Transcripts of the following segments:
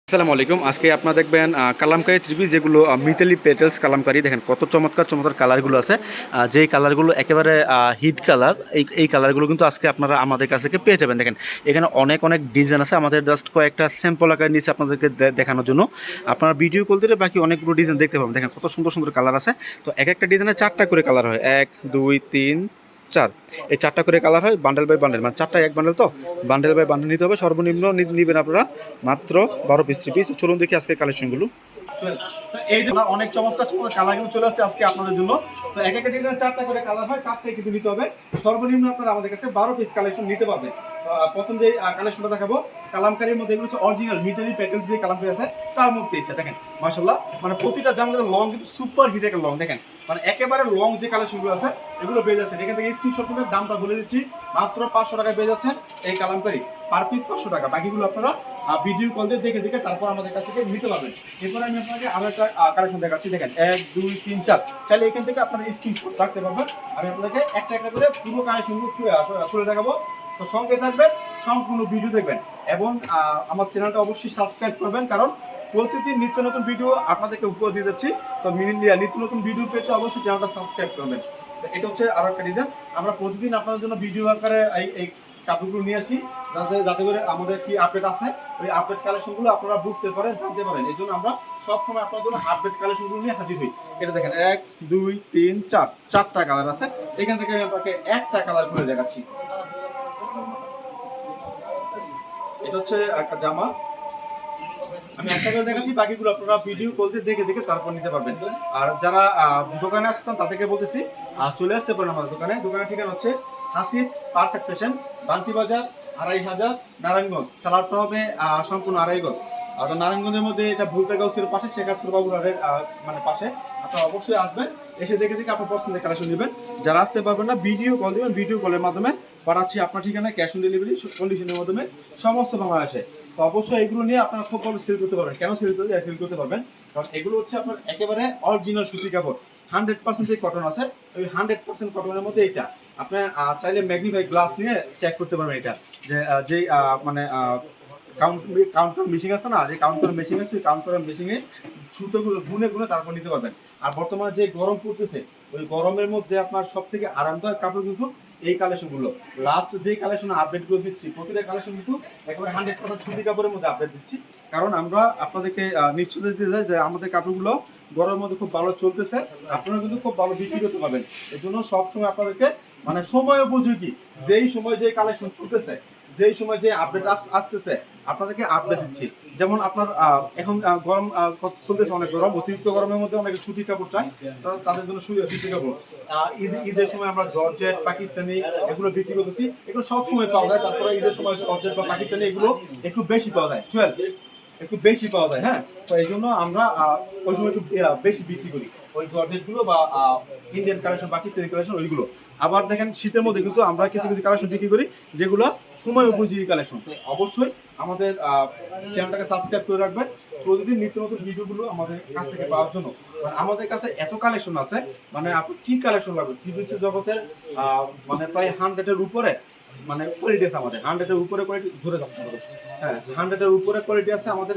আসসালামু আলাইকুম। আজকে আপনারা দেখবেন কালামকারী থ্রি যেগুলো মিতালি পেটেলস কালামকারী। দেখেন কত চমৎকার চমৎকার কালারগুলো আছে, যেই কালারগুলো একেবারে হিট কালার। এই কালারগুলো কিন্তু আজকে আপনারা আমাদের কাছ থেকে পেয়ে যাবেন। দেখেন এখানে অনেক অনেক ডিজাইন আছে, আমাদের জাস্ট কয়েকটা স্যাম্পল আকারে নিচে আপনাদেরকে দেখানোর জন্য। আপনারা ভিডিও কল দিলে বাকি অনেকগুলো ডিজাইন দেখতে পাবেন। দেখেন কত সুন্দর সুন্দর কালার আছে। তো এক একটা ডিজাইনে 4টা করে কালার হয়, 1 2 3 4। এই 4টা করে কালার হয়, বান্ডেল বাই বান্ডেল, মানে 4টা এক বান্ডেল। তো বান্ডেল বাই বান্ডেল নিতে হবে। সর্বনিম্ন নেবেন আপনারা মাত্র 12 পিস 3 পিস। চলুন দেখি আজকে কালেকশনগুলো। এই যে অনেক চমৎকার চমৎকার কালারগুলো চলে আসছে আজকে আপনাদের জন্য। তো এক একটা ডিজাইনে 4টা করে কালার হয়, 4টাই কিন্তু নিতে হবে। সর্বনিম্ন আপনারা আমাদের কাছে 12 পিস কালেকশন নিতে পারবেন। প্রথম যে কালেকশনটা দেখাবো কালামকারীর মধ্যে, এগুলো হচ্ছে অরিজিনাল মিটালি প্যাটেলস যে কালামকারী আছে তার মধ্যে এটা দেখেন মাশাআল্লাহ, মানে প্রতিটা জামা লং কিন্তু সুপার হিট একটা লং। দেখেন মানে একেবারে লং যে কালেকশনগুলো আছে এগুলো পেয়ে যাচ্ছেন এখান থেকে। স্ক্রিনশট করে দামটা বলে দিচ্ছি, মাত্র 500 টাকায় পেয়ে যাচ্ছেন এই কালামকারী, পার পিস 500 টাকা। বাকিগুলো আপনারা ভিডিও কল দিয়ে দেখে দেখে তারপর আমাদের কাছ থেকে নিতে পারবেন। এরপরে আমি আপনাকে আরো একটা কালেকশন দেখাচ্ছি। দেখেন 1 2 3 4, চাইলে এখান থেকে আপনারা স্ক্রিনশট রাখতে পারবেন। আমি আপনাকে একটা একটা করে পুরো কালেকশনগুলো খুলে দেখাবো। তো সঙ্গে থাকবেন, সম্পূর্ণ ভিডিও দেখবেন এবং আমার চ্যানেলটা অবশ্যই সাবস্ক্রাইব করবেন, কারণ প্রতিদিন নিত্য নতুন ভিডিও আপনাদেরকে উপহার দিয়ে যাচ্ছি। তো নিত্য নতুন ভিডিও পেতে অবশ্যই চ্যানেলটা সাবস্ক্রাইব করবেন। তো এটা হচ্ছে আরো একটা ডিজাইন। আমরা প্রতিদিন আপনাদের জন্য ভিডিও আকারে এই কাপড়গুলো নিয়ে আসি, যাতে করে আমাদের কি আপডেট আছে ওই আপডেট কালেকশনগুলো আপনারা বুঝতে পারেন, জানতে পারেন। এই জন্য আমরা সবসময় আপনাদের জন্য আপডেট কালেকশনগুলো নিয়ে হাজির হই। এটা দেখেন 1 2 3 4, 4টা কালার আছে। এখান থেকে আমি আপনাকে একটা কালার করে দেখাচ্ছি। এটা হচ্ছে একটা জামা, আমি একটা করে দেখাচ্ছি, বাকিগুলো আপনারা ভিডিও কলতে দেখে দেখে তারপর নিতে পারবেন। আর যারা দোকানে আসছেন তাদেরকে বলতেছি চলে আসতে পারেন আমাদের দোকানে। দোকানের ঠিকানা হচ্ছে হাসিব পারফেক্ট ফ্যাশন, বান্টি বাজার, 2500 নারায়ণগঞ্জ। সালাদটা হবে সম্পূর্ণ 2.5 গজ। আর নারায়ণগঞ্জের মধ্যে এটা ভুলতাগাউসের পাশে, শেখার বাবুরারের মানে পাশে। আপনারা অবশ্যই আসবেন, এসে দেখে দেখে আপনার পছন্দের কালেকশন নেবেন। যারা আসতে পারবেন না ভিডিও কল দেবেন, ভিডিও কলের মাধ্যমে পাঠাচ্ছি আপনার ঠিকানায়, ক্যাশ অন ডেলিভারি কন্ডিশনের মাধ্যমে সমস্ত বাংলাদেশে। তো অবশ্যই এগুলো নিয়ে আপনারা খুব ভালো সেল করতে পারবেন। কেন সেল করতে পারবেন? কারণ এগুলো হচ্ছে আপনার একেবারে অরিজিনাল সুতি কাপড়। 100% যে কটন আছে ওই 100% কটনের মধ্যে এটা আপনি চাইলে ম্যাগনিফাই গ্লাস নিয়ে চেক করতে পারবেন। এটা যে মানে কাউন্টার মেশিন আছে না, যে কাউন্টার মেশিন আছে, কাউন্টার মেশিনে সুতোগুলো গুনে গুনে তারপর নিতে পারবেন। আর বর্তমানে যে গরম পড়তেছে ওই গরমের মধ্যে আপনার সব থেকে আরামদায়ক কাপড় কিন্তু এই কালেকশনগুলো। লাস্ট যে কালেকশন আপডেটগুলো দিচ্ছি প্রতিটা কালেকশন কিন্তু একেবারে 100% সুতি কাপড়ের মধ্যে আপডেট দিচ্ছি, কারণ আমরা আপনাদেরকে নিশ্চিত দিতে চাই যে আমাদের কাপড়গুলো গরমের মধ্যে খুব ভালো চলতেছে, আপনারা কিন্তু খুব ভালো বিক্রি করতে পারবেন। এর জন্য সবসময় আপনাদেরকে মানে সময় উপযোগী, যেই সময় যে কালেকশন চলতেছে, যেই সময় যে আপডেট আসতেছে আপনাদেরকে আপডেট দিচ্ছি। যেমন আপনার এখন গরম চলতেছে, অনেক গরম, অতিরিক্ত গরমের মধ্যে অনেকে সুতি কাপড় চায়, তাদের জন্য সুতি কাপড়। ঈদের সময় আমরা জর্জেট, পাকিস্তানি এগুলো বিক্রি করতেছি। এগুলো সব সময় পাওয়া যায়, তারপরে ঈদের সময় জর্জেট বা পাকিস্তানি এগুলো একটু বেশি পাওয়া যায়, একটু বেশি পাওয়া যায়। হ্যাঁ, তো এই জন্য আমরা ওই সময় একটু বেশি বিক্রি করি ওই জর্জেটগুলো বা ইন্ডিয়ান কালেকশন, পাকিস্তানি কালেকশন ওইগুলো। আবার দেখেন শীতের মধ্যে কিন্তু আমরা কিছু কিছু কালেকশন বিক্রি করি যেগুলো সময় উপযোগী কালেকশন। তো অবশ্যই আমাদের চ্যানেলটাকে সাবস্ক্রাইব করে রাখবেন প্রতিদিন নিত্য নতুন ভিডিওগুলো আমাদের কাছ থেকে পাওয়ার জন্য। আমাদের কাছে এত কালেকশন আছে, মানে আপনি কি কালেকশন লাগবে থ্রি পিসের জগতের মানে প্রায় 100-এর উপরে মানে কোয়ালিটি আছে আমাদের, 100-এর উপরে কোয়ালিটি জোরে যাচ্ছে। হ্যাঁ, 100-এর উপরে কোয়ালিটি আছে আমাদের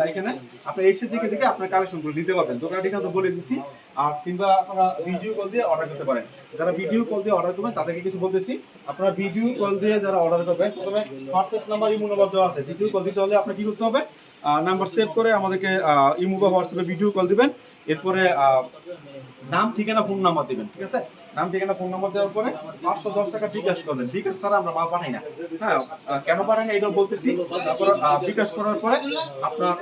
এখানে। আপনি এসে দেখে দেখে আপনার কালেকশনগুলো নিতে পারবেন। দোকানের ঠিকানা তো বলে দিচ্ছি। আর কিংবা আপনারা ভিডিও কল দিয়ে অর্ডার করতে পারেন। যারা ভিডিও কল দিয়ে অর্ডার করবেন তাদেরকে কিছু বলতেছি, আপনারা ভিডিও কল দিয়ে যারা অর্ডার করবেন প্রথমে হোয়াটসঅ্যাপ নাম্বার, ইমো নাম্বার দেওয়া আছে। ভিডিও কল দিতে হলে আপনার কি করতে হবে, নাম্বার সেভ করে আমাদেরকে ইমো বা হোয়াটসঅ্যাপে ভিডিও কল দিবেন। এরপরে নাম, ঠিকানা, ফোন নাম্বার দিবেন। ঠিক আছে, নাম, ঠিকানা, ফোন নাম্বার দেওয়ার পরে 510 টাকা বিকাশ করবেন। বিকাশ ছাড়া আমরা মাল পাঠাই না। হ্যাঁ, কেন পাঠাই না এটাও বলতেছি। তারপর বিকাশ করার পরে আপনার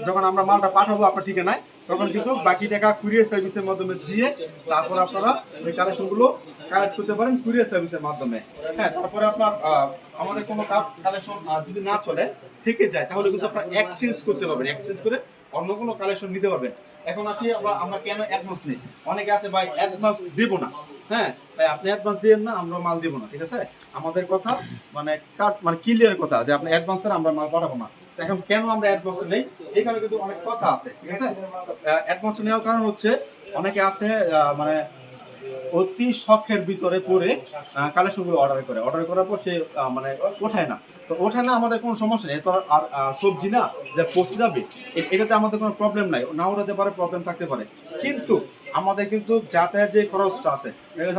যখন আমরা মালটা পাঠাবো আপনার ঠিকানায়, তখন কিন্তু বাকি টাকা কুরিয়ার সার্ভিসের মাধ্যমে দিয়ে তারপর আপনারা ওই কালেকশনগুলো কালেক্ট করতে পারেন কুরিয়ার সার্ভিসের মাধ্যমে। হ্যাঁ, তারপরে আপনার আমাদের কোনো কালেকশন যদি না চলে থেকে যায় তাহলে কিন্তু আপনারা এক্সচেঞ্জ করতে পারবেন, এক্সচেঞ্জ করে অন্য কোনো কালেকশন নিতে পারবেন। এখন আসি আমরা কেন অ্যাডভান্স নিই। অনেকে আছে ভাই অ্যাডভান্স দেবো না। হ্যাঁ ভাই, আপনি অ্যাডভান্স দিয়েন না, আমরা মাল দেবো না। ঠিক আছে, আমাদের কথা মানে মানে ক্লিয়ার কথা যে আপনি অ্যাডভান্সের আমরা মাল পাঠাবো না। এখন কেন আমরা অ্যাডভান্স নেই, এখানে কিন্তু অনেক কথা আছে। ঠিক আছে, অ্যাডভান্স নেওয়ার কারণ হচ্ছে অনেকে আছে মানে অতি শখের ভিতরে পড়ে কালেকশনগুলো অর্ডার করার পর সে মানে ওঠায় না। তো ওঠায় না, আমাদের কোনো সমস্যা নেই। তো আর সবজি না যে পচে যাবে, এটাতে আমাদের কোনো প্রবলেম নাই। না ওঠাতে পারে, প্রবলেম থাকতে পারে, কিন্তু আমাদের কিন্তু যাতায়াত যে খরচটা আছে,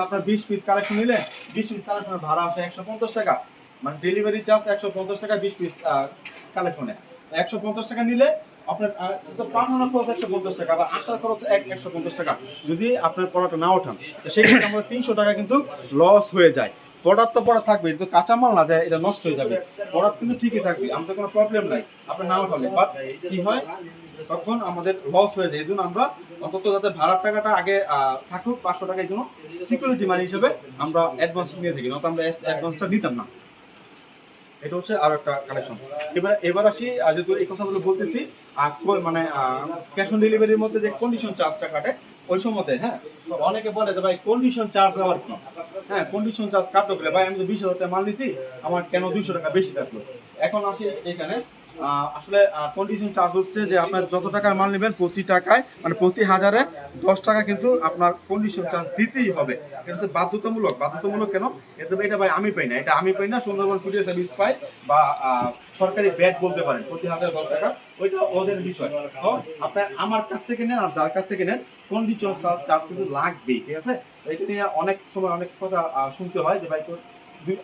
আপনার 20 পিস কালেকশন নিলে 20 পিস কালেকশনের ভাড়া আসে 150 টাকা, মানে ডেলিভারি চার্জ 150 টাকা 20 পিস কালেকশনে। 150 টাকা নিলে আপনার পাঠানোর খরচ 150 টাকা, বা আসার খরচ 150 টাকা। যদি আপনার প্রোডাক্ট না ওঠান, তো সেক্ষেত্রে আমাদের 300 টাকা কিন্তু লস হয়ে যায়। প্রোডাক্ট তো পড়া থাকবে, এটা তো কাঁচামাল না যায় এটা নষ্ট হয়ে যাবে। প্রোডাক্ট কিন্তু ঠিকই থাকবে, আমাদের কোনো প্রবলেম নাই আপনার না ওঠালে। বাট কি হয়, তখন আমাদের লস হয়ে যায়। এই জন্য আমরা অন্তত যাতে ভাড়ার টাকাটা আগে থাকুক 500 টাকা, এই জন্য সিকিউরিটি মানি হিসেবে আমরা অ্যাডভান্স নিয়ে থাকি, নয়তো আমরা অ্যাডভান্সটা নিতাম না। এটা হচ্ছে আরো একটা কালেকশন। এবার আসি, যেহেতু এই কথাগুলো বলতেছি, মানে ক্যাশ অন ডেলিভারির মধ্যে যে কন্ডিশন চার্জটা কাটে ওই সময়তে, হ্যাঁ, অনেকে বলে যে ভাই কন্ডিশন চার্জ আবার কি? হ্যাঁ, কন্ডিশন চার্জ কাটতে গেলে ভাই আমি তো 20,000 টাকা মাল নিছি, আমার কেন 200 টাকা বেশি কাটলো? এখন আসি এখানে, আসলে কন্ডিশন চার্জ হচ্ছে যে আপনার যত টাকার মাল নেবেন প্রতি টাকায়, মানে প্রতি 1000-এ 10 টাকা কিন্তু আপনার কন্ডিশন চার্জ দিতেই হবে। এটা হচ্ছে বাধ্যতামূলক। বাধ্যতামূলক কেন? এটা ভাই আমি পাই না, এটা আমি পাই না, সুন্দরবন কুরিয়ার সার্ভিস পাই, বা সরকারি ব্যাট বলতে পারেন, প্রতি 1000 10 টাকা, ওইটা ওদের বিষয়। তো আপনার আমার কাছ থেকে নেন আর যার কাছ থেকে নেন, কন্ডিশন চার্জ কিন্তু লাগবেই, ঠিক আছে? এটা নিয়ে অনেক সময় অনেক কথা শুনতে হয় যে ভাই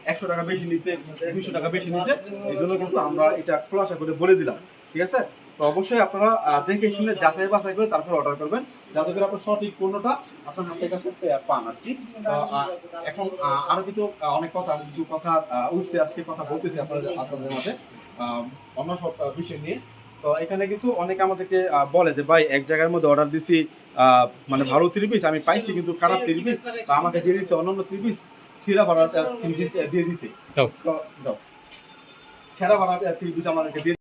100 টাকা বেশি নিচ্ছে, 200 টাকা বেশি নিচ্ছে। এই জন্য কিন্তু আমরা এটা খোলাসা করে বলে দিলাম, ঠিক আছে? তো অবশ্যই আপনারা দেখে শুনে যাচাই বাছাই করে তারপর অর্ডার করবেন, যাতে করে আপনার সঠিক পণ্যটা আপনার হাতের কাছে পান আর কি। এখন আরো কিছু অনেক কথা, কিছু কথা উঠছে, আজকে কথা বলতেছি আপনাদের মাঝে অন্য সব বিষয় নিয়ে। তো এখানে কিন্তু অনেকে আমাদেরকে বলে যে ভাই এক জায়গার মধ্যে অর্ডার দিছি, মানে ভালো 3 পিস আমি পাইছি, কিন্তু খারাপ 3 পিস, আমাকে দিয়ে দিচ্ছে অন্যান্য 3 পিস ছেঁড়া ভাড়া 3 পিস দিয়ে দিছে, ছেঁড়া ভাড়া 3 পিস আমাদেরকে দিয়ে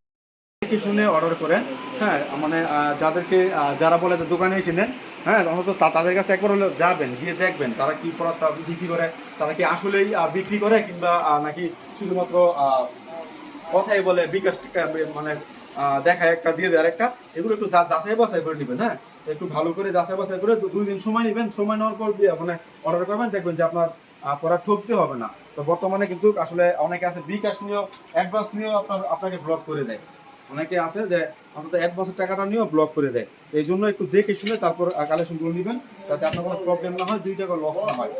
দেখে শুনে অর্ডার করেন। হ্যাঁ, মানে যাদেরকে যারা বলে যে দোকানে এসে নেন, হ্যাঁ, অন্তত তাদের কাছে একবার হলে যাবেন, গিয়ে দেখবেন তারা কি প্রোডাক্টটা বিক্রি করে, তারা কি আসলেই বিক্রি করে, কিংবা নাকি শুধুমাত্র কথাই বলে বিকাশ মানে দেখায় একটা দিয়ে দেয় আরেকটা। এগুলো একটু যাচাই বাছাই করে নেবেন। হ্যাঁ, একটু ভালো করে যাচাই বাছাই করে 2 দিন সময় নেবেন, সময় নেওয়ার পর মানে অর্ডার করবেন, দেখবেন যে আপনার পড়া ঠকতে হবে না। তো বর্তমানে কিন্তু আসলে অনেকে আছে বিকাশ নিয়েও, অ্যাডভান্স নিয়েও আপনাকে ব্লক করে দেয়। অনেকে আছে যে অন্তত অ্যাডভান্সের টাকাটা নিয়েও ব্লক করে দেয়। এই জন্য একটু দেখে শুনে তারপর কালেকশনগুলো নেবেন, যাতে আপনার কোনো প্রবলেম না হয়, 2 টাকা লস না হয়।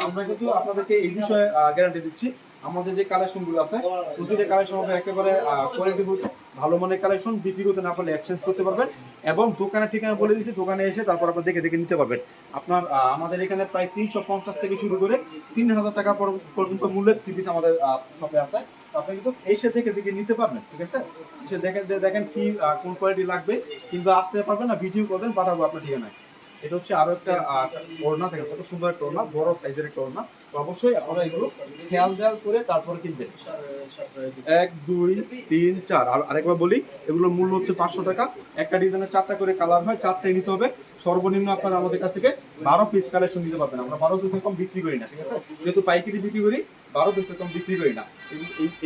আমরা কিন্তু আপনাদেরকে এই বিষয়ে গ্যারান্টি দিচ্ছি, আমাদের যে কালেকশনগুলো আছে প্রতিটা কালেকশন হবে একেবারে কোয়ালিটি ভালো মানের কালেকশন। বিক্রি করতে না পারলে এক্সচেঞ্জ করতে পারবেন, এবং দোকানের ঠিকানা বলে দিচ্ছি, দোকানে এসে তারপর আপনার দেখে দেখে নিতে পারবেন। আপনার আমাদের এখানে প্রায় 350 থেকে শুরু করে 3000 টাকা পর্যন্ত মূল্যের 3 পিস আমাদের শপে আছে। আপনি কিন্তু এসে দেখে দেখে নিতে পারবেন, ঠিক আছে? এসে দেখেন কি কোন কোয়ালিটি লাগবে, কিংবা আসতে পারবেন না, ভিডিও করবেন, পাঠাবো আপনার ঠিকানায়। এটা হচ্ছে আরো একটা ওড়না, থেকে কত সুন্দর একটা ওড়না, বড় সাইজের একটা ওড়না। তো অবশ্যই আপনারা এগুলো খেয়াল করে তারপরে কিনবেন। 1 2 3 4, আর আরেকবার বলি, এগুলোর মূল্য হচ্ছে 500 টাকা। একটা ডিজাইনের 4টা করে কালার হয়, 4টাই নিতে হবে। সর্বনিম্ন আপনারা আমাদের কাছ থেকে 12 পিস কালেকশন নিতে পারবেন। আমরা 12 পিসের কম বিক্রি করি না, ঠিক আছে? যেহেতু পাইকারি বিক্রি করি, 12 পিসের কম বিক্রি করি না।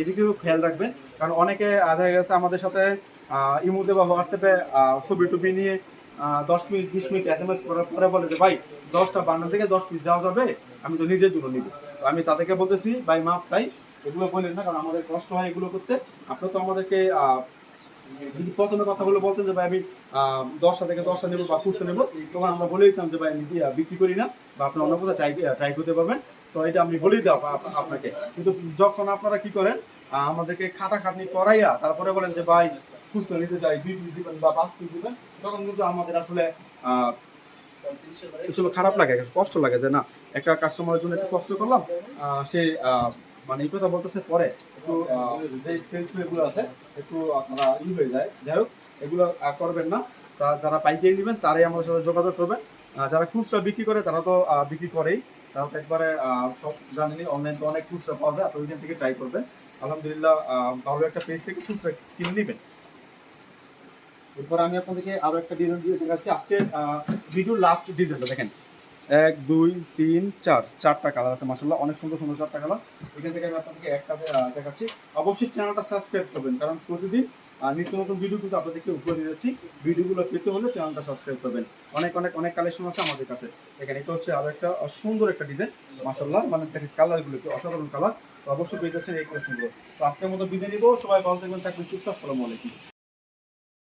এদিকেও খেয়াল রাখবেন, কারণ অনেকে দেখা গেছে আমাদের সাথে ইমোতে বা হোয়াটসঅ্যাপে ছবি টবি নিয়ে 10 মিনিট 20 মিনিট SMS করার পরে বলে যে ভাই 10টা বান্ডেল থেকে 10 পিস দেওয়া যাবে, আমি তো নিজের জন্য নিব। তো আমি তাদেরকে বলতেছি ভাই মাফ চাই, এগুলো বললেন না, কারণ আমাদের কষ্ট হয় এগুলো করতে। আপনার তো আমাদেরকে যদি প্রথমে কথাগুলো বলতেন যে ভাই আমি 10টা থেকে 10টা নেবো বা 15টা নেবো, তখন আমরা বলে দিতাম যে ভাই আমি বিক্রি করি না, বা আপনি অন্য কোথাও ট্রাই করতে পারবেন। তো এটা আমি বলেই দেবো আপনাকে। কিন্তু যখন আপনারা কি করেন, আমাদেরকে খাটাখাটনি করাইয়া তারপরে বলেন যে ভাই খুচরো নিতে চাই 2 পিস দিবেন বা 5 পিস দিবেন, তখন কিন্তু আমাদের আসলে আসলে খারাপ লাগে, কষ্ট লাগে যে না, একটা কাস্টমারের জন্য একটু কষ্ট করলাম, সে মানে এই কথা বলতেছে পরে একটু যে সেলসম্যানগুলো আছে একটু আপনারা হয়ে যায়। যাই হোক, এগুলো করবেন না। তা যারা পাইকারি নেবেন তারাই আমাদের সাথে যোগাযোগ করবেন। যারা খুচরা বিক্রি করে তারা তো বিক্রি করেই, তারা তো একবারে সব জানেনি, অনলাইন তো অনেক খুচরা পাওয়া যায়, আপনি ওইখান থেকে ট্রাই করবেন। আলহামদুলিল্লাহ, ভালো একটা পেজ থেকে খুচরা কিনে নেবেন। এরপর আমি আপনাদেরকে আরো একটা ডিজাইন দিয়ে দেখাচ্ছি। আজকে ভিডিওর লাস্ট ডিজাইনটা দেখেন, 1 2 3 4, 4টা কালার আছে মাশাআল্লাহ, অনেক সুন্দর সুন্দর 4টা কালার। এখান থেকে আমি আপনাদেরকে একটা দেখাচ্ছি। অবশ্যই চ্যানেলটা সাবস্ক্রাইব করবেন, কারণ প্রতিদিন নিত্য নতুন ভিডিও কিন্তু আপনাদেরকে উপরে দিয়ে যাচ্ছি। ভিডিওগুলো পেতে হলে চ্যানেলটা সাবস্ক্রাইব করবেন। অনেক অনেক অনেক কালেকশন আছে আমাদের কাছে। এখানে এটা হচ্ছে আরো একটা সুন্দর একটা ডিজাইন, মাশাআল্লাহ, মানে দেখেন কালারগুলো কি অসাধারণ কালার। তো অবশ্যই পেয়ে যাচ্ছেন এই কালেকশনগুলো। তো আজকের মতো বিদায় নিব, সবাই ভালো থাকবেন, থাকবেন সুস্থ। আসসালামু আলাইকুম।